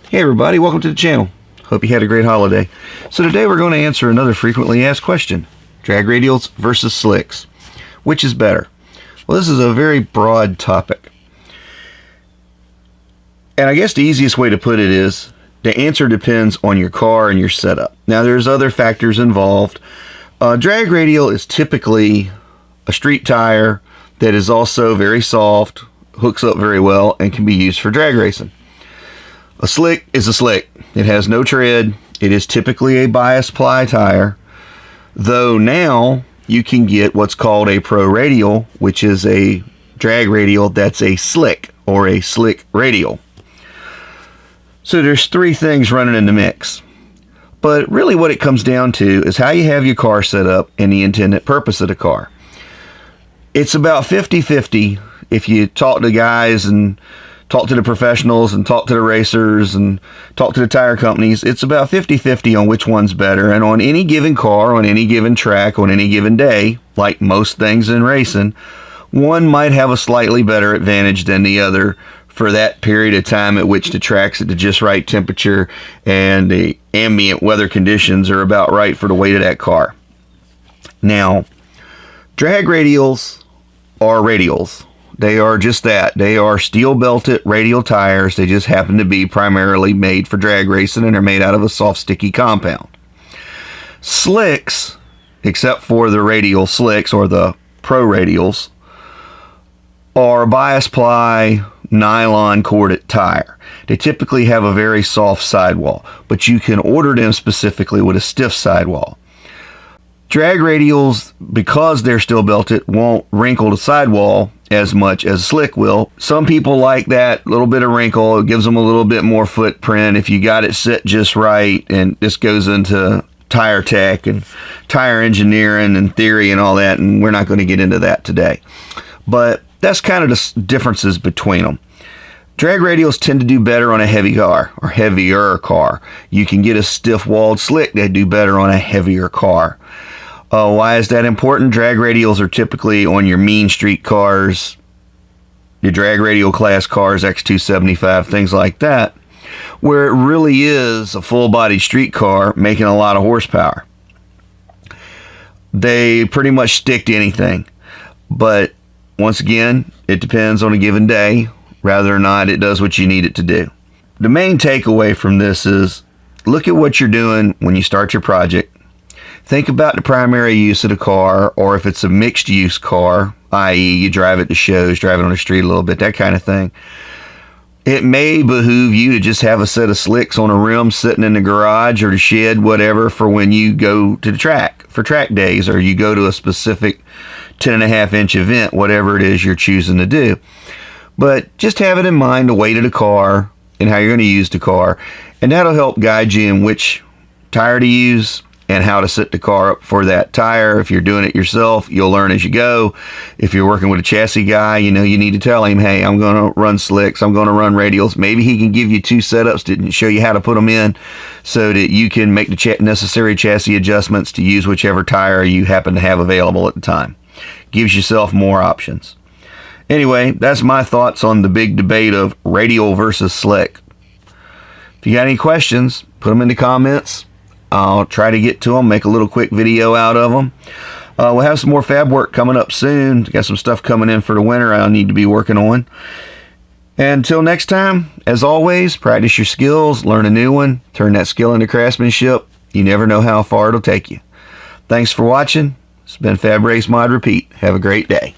Hey everybody, welcome to the channel. Hope you had a great holiday. So today we're going to answer another frequently asked question. Drag radials versus slicks. Which is better? Well, this is a very broad topic. And I guess the easiest way to put it is, the answer depends on your car and your setup. Now there's other factors involved. Drag radial is typically a street tire that is also very soft, hooks up very well, and can be used for drag racing. A slick is a slick. It has no tread. It is typically a bias ply tire, though now you can get what's called a pro radial, which is a drag radial that's a slick or a slick radial. So there's three things running in the mix. But really what it comes down to is how you have your car set up and the intended purpose of the car. It's about 50-50 if you talk to guys and talk to the professionals and talk to the racers and talk to the tire companies. It's about 50-50 on which one's better. And on any given car, on any given track, on any given day, like most things in racing, one might have a slightly better advantage than the other for that period of time at which the track's at the just right temperature and the ambient weather conditions are about right for the weight of that car. Now, drag radials are radials. They are just that. They are steel-belted radial tires. They just happen to be primarily made for drag racing, and they're made out of a soft, sticky compound. Slicks, except for the radial slicks or the pro radials, are a bias ply nylon corded tire. They typically have a very soft sidewall, but you can order them specifically with a stiff sidewall. Drag radials, because they're steel belted, won't wrinkle the sidewall as much as slick will. Some people like that little bit of wrinkle. It gives them a little bit more footprint if you got it set just right. And this goes into tire tech and tire engineering and theory and all that, and we're not going to get into that today. But that's kind of the differences between them. Drag radials tend to do better on a heavy car or heavier car. You can get a stiff-walled slick that do better on a heavier car. Why is that important? Drag radials are typically on your mean street cars, your drag radial class cars, X275, things like that, where it really is a full-body street car making a lot of horsepower. They pretty much stick to anything, but once again, it depends on a given day, whether or not it does what you need it to do. The main takeaway from this is, look at what you're doing when you start your project. Think about the primary use of the car, or if it's a mixed use car, i.e. you drive it to shows, drive it on the street a little bit, that kind of thing. It may behoove you to just have a set of slicks on a rim sitting in the garage or the shed, whatever, for when you go to the track, for track days, or you go to a specific 10.5-inch event, whatever it is you're choosing to do. But just have it in mind the weight of the car and how you're going to use the car, and that'll help guide you in which tire to use and how to set the car up for that tire. If you're doing it yourself, you'll learn as you go. If you're working with a chassis guy, you know you need to tell him, hey, I'm going to run slicks, I'm going to run radials. Maybe he can give you two setups to show you how to put them in so that you can make the necessary chassis adjustments to use whichever tire you happen to have available at the time. Gives yourself more options. Anyway, that's my thoughts on the big debate of radial versus slick. If you got any questions, put them in the comments. I'll try to get to them, make a little quick video out of them. We'll have some more fab work coming up soon. Got some stuff coming in for the winter I'll need to be working on. And until next time, as always, practice your skills, learn a new one, turn that skill into craftsmanship. You never know how far it'll take you. Thanks for watching. It's been Fab Race Mod Repeat. Have a great day.